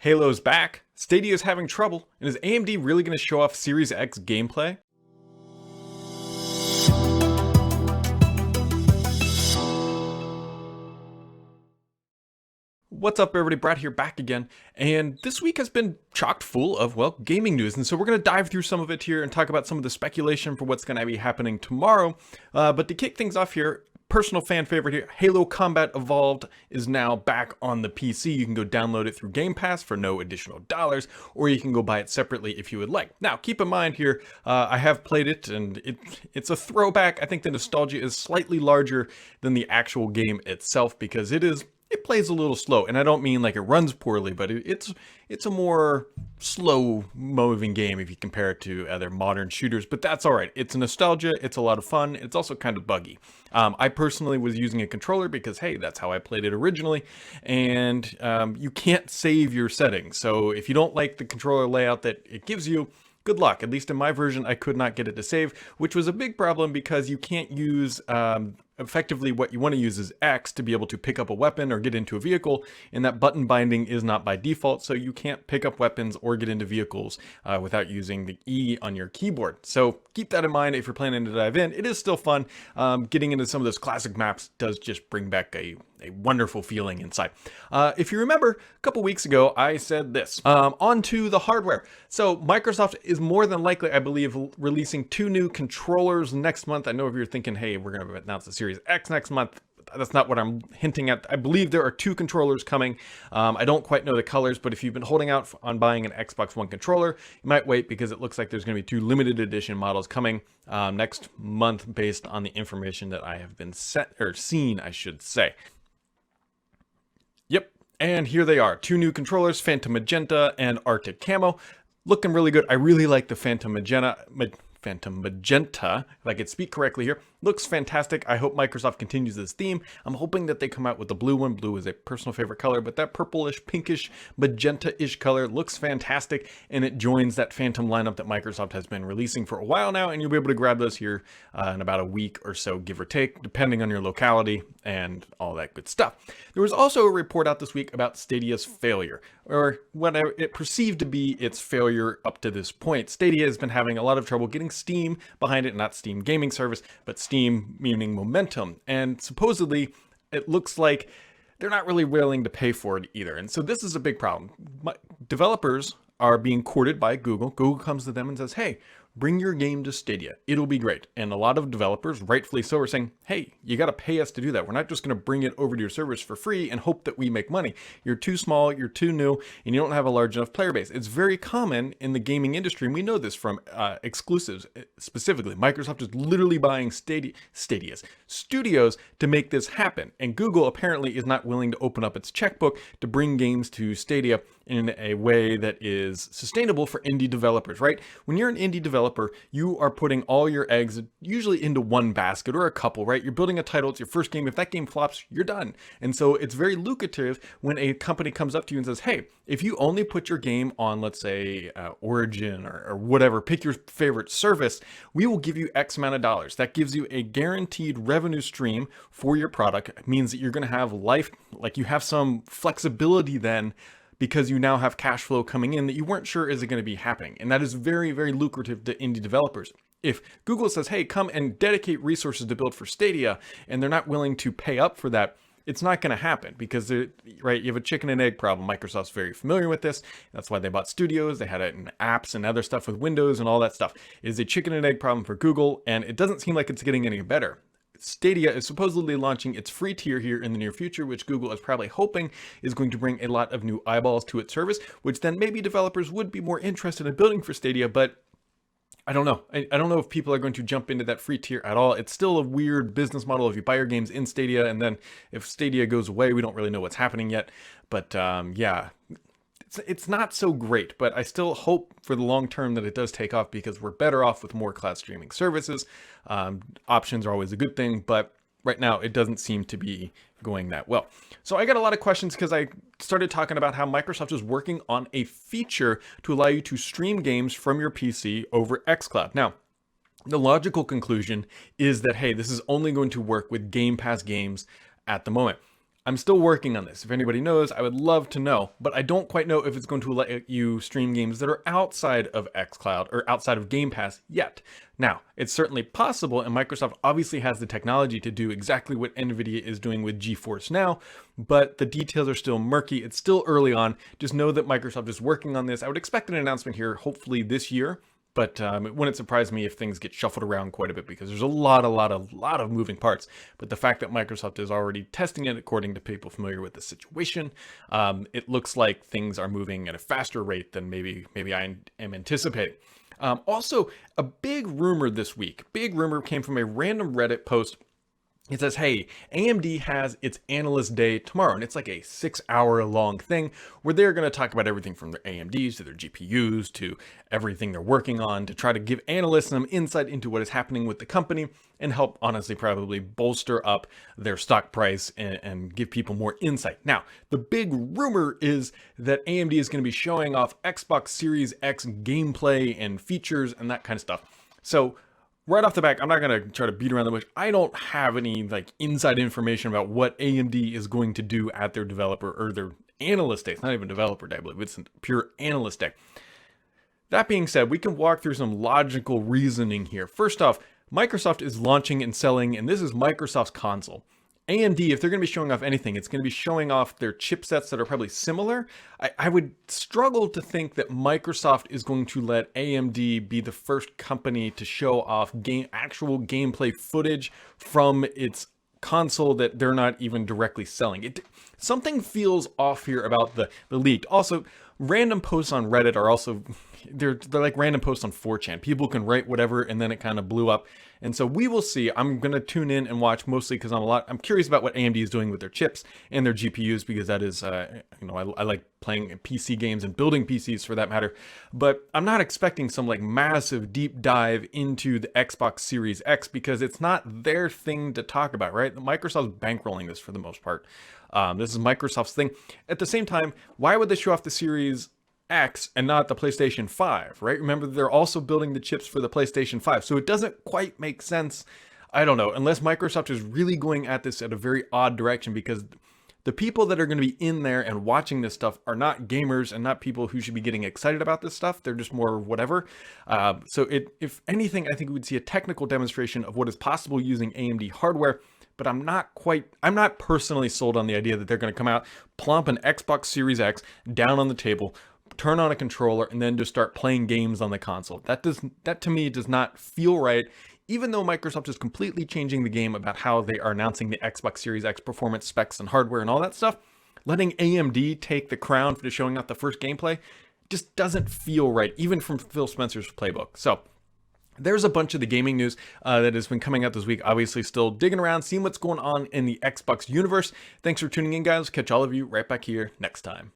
Halo's back, Stadia is having trouble, and is AMD really going to show off Series X gameplay? What's up everybody, Brad here back again, and this week has been chock full of, well, gaming news, and so we're going to dive through some of it here and talk about some of the speculation for what's going to be happening tomorrow. But to kick things off here, personal fan favorite here, Halo Combat Evolved is now back on the PC. You can go download it through Game Pass for no additional dollars, or you can go buy it separately if you would like. Now, keep in mind here, I have played it, and it's a throwback. I think the nostalgia is slightly larger than the actual game itself because it plays a little slow, and I don't mean like it runs poorly, but it's a more slow-moving game if you compare it to other modern shooters, but that's all right. It's a nostalgia, it's a lot of fun, it's also kind of buggy. I personally was using a controller because, hey, that's how I played it originally, and you can't save your settings, so if you don't like the controller layout that it gives you, good luck. At least in my version, I could not get it to save, which was a big problem because you can't use, effectively what you want to use is X to be able to pick up a weapon or get into a vehicle, and that button binding is not by default, so you can't pick up weapons or get into vehicles without using the E on your keyboard. So keep that in mind if you're planning to dive in. It is still fun. Getting into some of those classic maps does just bring back a wonderful feeling inside. If you remember, a couple weeks ago, I said this, onto the hardware. So Microsoft is more than likely, I believe, releasing 2 new controllers next month. I know if you're thinking, hey, we're going to announce the Series X next month, that's not what I'm hinting at. I believe there are 2 controllers coming. I don't quite know the colors, but if you've been holding out on buying an Xbox One controller, you might wait because it looks like there's going to be 2 limited edition models coming next month based on the information that I have been seen, I should say. Yep, and here they are, 2 new controllers, Phantom Magenta and Arctic Camo. Looking really good. I really like the Phantom Magenta, if I could speak correctly here. Looks fantastic. I hope Microsoft continues this theme. I'm hoping that they come out with the blue one. Blue is a personal favorite color, but that purplish, pinkish, magenta-ish color looks fantastic, and it joins that Phantom lineup that Microsoft has been releasing for a while now, and you'll be able to grab those here in about a week or so, give or take, depending on your locality and all that good stuff. There was also a report out this week about Stadia's failure, or what it perceived to be its failure up to this point. Stadia has been having a lot of trouble getting Steam behind it, not Steam gaming service, but Steam meaning momentum. And supposedly it looks like they're not really willing to pay for it either. And so this is a big problem. Developers are being courted by Google. Google comes to them and says, hey, bring your game to Stadia. It'll be great. And a lot of developers, rightfully so, are saying, hey, you got to pay us to do that. We're not just going to bring it over to your servers for free and hope that we make money. You're too small, you're too new, and you don't have a large enough player base. It's very common in the gaming industry, and we know this from exclusives specifically. Microsoft is literally buying studios to make this happen. And Google apparently is not willing to open up its checkbook to bring games to Stadia in a way that is sustainable for indie developers, right? When you're an indie developer, you are putting all your eggs usually into one basket or a couple, right? You're building a title, it's your first game. If that game flops, you're done. And so it's very lucrative when a company comes up to you and says, hey, if you only put your game on, let's say, Origin or whatever, pick your favorite service, we will give you X amount of dollars. That gives you a guaranteed revenue stream for your product. It means that you're going to have you have some flexibility then, because you now have cash flow coming in that you weren't sure is going to be happening. And that is very, very lucrative to indie developers. If Google says, hey, come and dedicate resources to build for Stadia, and they're not willing to pay up for that, it's not going to happen because, right, you have a chicken and egg problem. Microsoft's very familiar with this. That's why they bought studios. They had it in apps and other stuff with Windows and all that stuff. It is a chicken and egg problem for Google, and it doesn't seem like it's getting any better. Stadia is supposedly launching its free tier here in the near future, which Google is probably hoping is going to bring a lot of new eyeballs to its service, which then maybe developers would be more interested in building for Stadia, but I don't know. I don't know if people are going to jump into that free tier at all. It's still a weird business model if you buy your games in Stadia, and then if Stadia goes away, we don't really know what's happening yet. But yeah, it's not so great, but I still hope for the long term that it does take off because we're better off with more cloud streaming services. Options are always a good thing, but right now it doesn't seem to be going that well. So I got a lot of questions because I started talking about how Microsoft is working on a feature to allow you to stream games from your PC over xCloud. Now, the logical conclusion is that, hey, this is only going to work with Game Pass games at the moment. I'm still working on this. If anybody knows, I would love to know, but I don't quite know if it's going to let you stream games that are outside of xCloud or outside of Game Pass yet. Now, it's certainly possible, and Microsoft obviously has the technology to do exactly what NVIDIA is doing with GeForce Now, but the details are still murky. It's still early on. Just know that Microsoft is working on this. I would expect an announcement here, hopefully this year. But it wouldn't surprise me if things get shuffled around quite a bit because there's a lot of moving parts. But the fact that Microsoft is already testing it, according to people familiar with the situation, it looks like things are moving at a faster rate than maybe I am anticipating. Also, a big rumor this week. Big rumor came from a random Reddit post. It says, hey, AMD has its Analyst Day tomorrow, and it's like a 6-hour long thing where they're going to talk about everything from their AMDs to their GPUs to everything they're working on to try to give analysts some insight into what is happening with the company and help, honestly, probably bolster up their stock price and give people more insight. Now, the big rumor is that AMD is going to be showing off Xbox Series X gameplay and features and that kind of stuff. So, right off the bat, I'm not going to try to beat around the bush. I don't have any like inside information about what AMD is going to do at their developer or their analyst day. It's not even developer day, I believe. It's a pure analyst day. That being said, we can walk through some logical reasoning here. First off, Microsoft is launching and selling, and this is Microsoft's console. AMD, if they're going to be showing off anything, it's going to be showing off their chipsets that are probably similar. I would struggle to think that Microsoft is going to let AMD be the first company to show off actual gameplay footage from its console that they're not even directly selling. Something feels off here about the leak. Also, random posts on Reddit are also they're like random posts on 4chan. People can write whatever and then it kind of blew up. And so we will see. I'm going to tune in and watch mostly because I'm curious about what AMD is doing with their chips and their GPUs because that is, I like playing PC games and building PCs for that matter. But I'm not expecting some like massive deep dive into the Xbox Series X because it's not their thing to talk about, right? Microsoft's bankrolling this for the most part. This is Microsoft's thing. At the same time, why would they show off the Series X and not the PlayStation 5, right? Remember, they're also building the chips for the PlayStation 5. So it doesn't quite make sense. I don't know, unless Microsoft is really going at this at a very odd direction because the people that are going to be in there and watching this stuff are not gamers and not people who should be getting excited about this stuff. They're just more whatever. If anything, I think we would see a technical demonstration of what is possible using AMD hardware. But I'm not personally sold on the idea that they're going to come out, plump an Xbox Series X down on the table, turn on a controller, and then just start playing games on the console. That to me does not feel right, even though Microsoft is completely changing the game about how they are announcing the Xbox Series X performance specs and hardware and all that stuff. Letting AMD take the crown for showing off the first gameplay just doesn't feel right, even from Phil Spencer's playbook. So there's a bunch of the gaming news that has been coming out this week. Obviously, still digging around, seeing what's going on in the Xbox universe. Thanks for tuning in, guys. Catch all of you right back here next time.